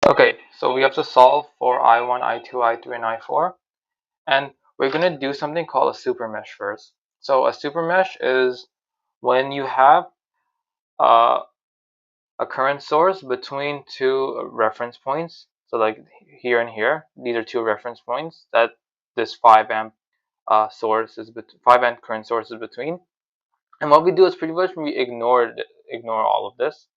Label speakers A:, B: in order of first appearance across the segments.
A: Okay, so we have to solve for I1, I2, I3, and I4. And we're going to do something called a super mesh first. So a super mesh is when you have a current source between two reference points. So like here and here, these are two reference points that this 5 amp source is 5 amp current source is between. And what we do is pretty much we ignore all of this.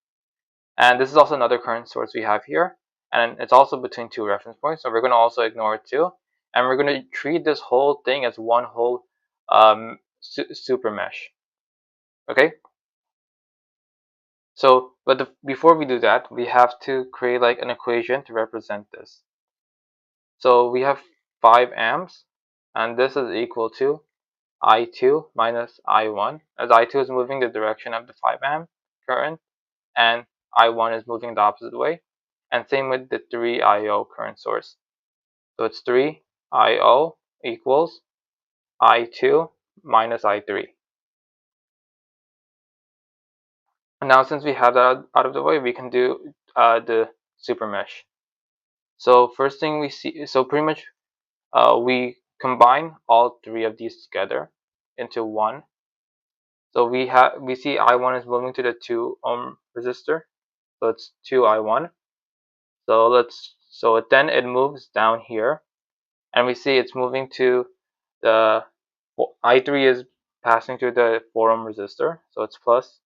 A: And this is also another current source we have here, and it's also between two reference points, so we're going to also ignore it too. And we're going to treat this whole thing as one whole super mesh. Okay? So, but before we do that, we have to create like an equation to represent this. So we have 5 amps, and this is equal to I2 minus I1, as I2 is moving the direction of the 5 amp current, and I1 is moving the opposite way. And same with the 3 IO current source. So it's 3 IO equals I2 minus I3. And now since we have that out of the way, we can do the super mesh. So first thing we see, so pretty much we combine all three of these together into one. So we see I1 is moving to the 2 ohm resistor. So it's 2 I1. So then it moves down here, and we see it's moving to the I3 is passing through the 4 ohm resistor, so it's plus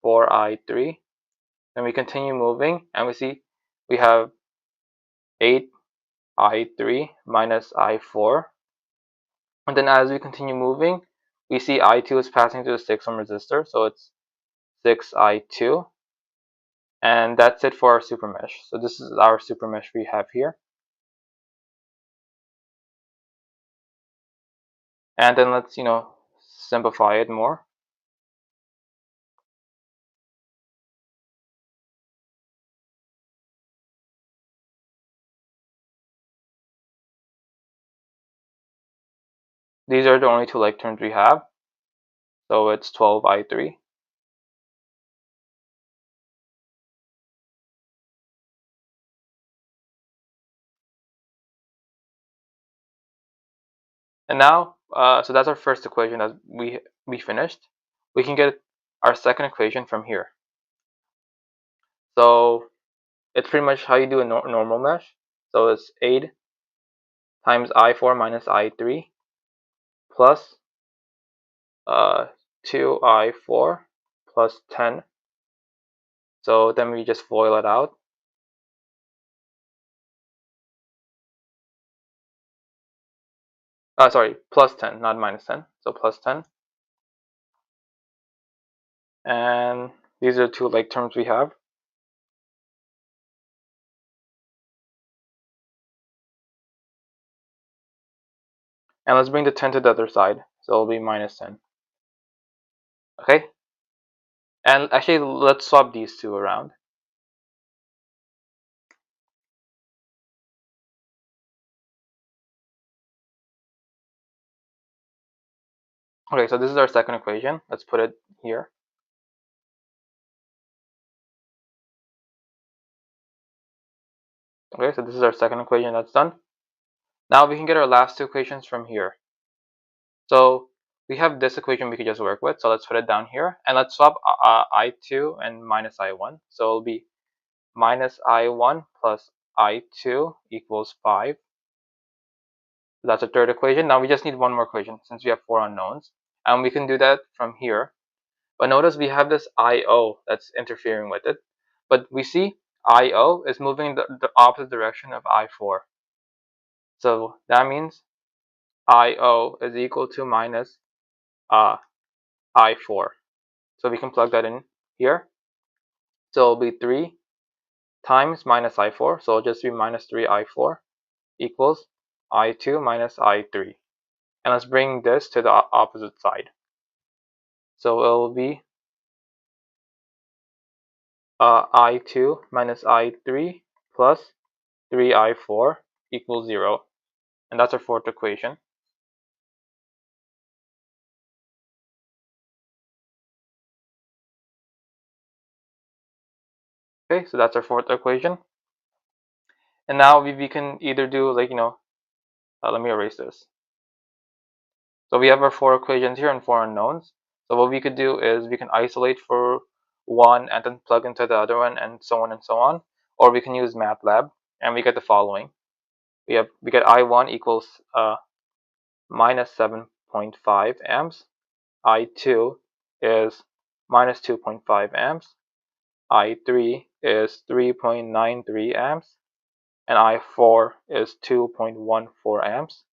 A: 4I3. Then we continue moving, and we see we have 8I3 minus I4. And then as we continue moving, we see I2 is passing through the 6 ohm resistor, so it's 6I2. And that's it for our super mesh. So this is our super mesh we have here. And then let's, simplify it more. These are the only two like terms we have. So it's 12I3. And now, so that's our first equation that we finished. We can get our second equation from here. So it's pretty much how you do a normal mesh. So it's 8 times I4 minus I3 plus 2I4 plus 10. So then we just FOIL it out. Sorry, plus 10, not minus 10. So plus 10. And these are two like terms we have. And let's bring the 10 to the other side. So it'll be minus 10. Okay? And actually, let's swap these two around. Okay, so this is our second equation. Let's put it here. Okay, so this is our second equation that's done. Now we can get our last two equations from here. So we have this equation we could just work with. So let's put it down here. And let's swap I2 and minus I1. So it'll be minus I1 plus I2 equals 5. So that's a third equation. Now we just need one more equation since we have 4 unknowns. And we can do that from here. But notice we have this IO that's interfering with it. But we see IO is moving the opposite direction of I4. So that means IO is equal to minus I4. So we can plug that in here. So it'll be 3 times minus I4. So it'll just be minus 3I4 equals I2 minus I3. And let's bring this to the opposite side. So it will be I2 minus I3 plus 3I4 equals 0. And that's our fourth equation. Okay, so that's our fourth equation. And now we can either do like, let me erase this. So we have our 4 equations here and 4 unknowns. So what we could do is we can isolate for one and then plug into the other one and so on and so on. Or we can use MATLAB and we get the following. We get I1 equals minus 7.5 amps. I2 is minus 2.5 amps. I3 is 3.93 amps. And I4 is 2.14 amps.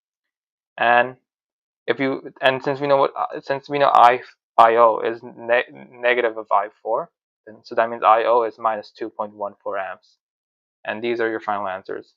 A: And since we know IO is negative of I4, so that means IO is minus 2.14 amps. And these are your final answers.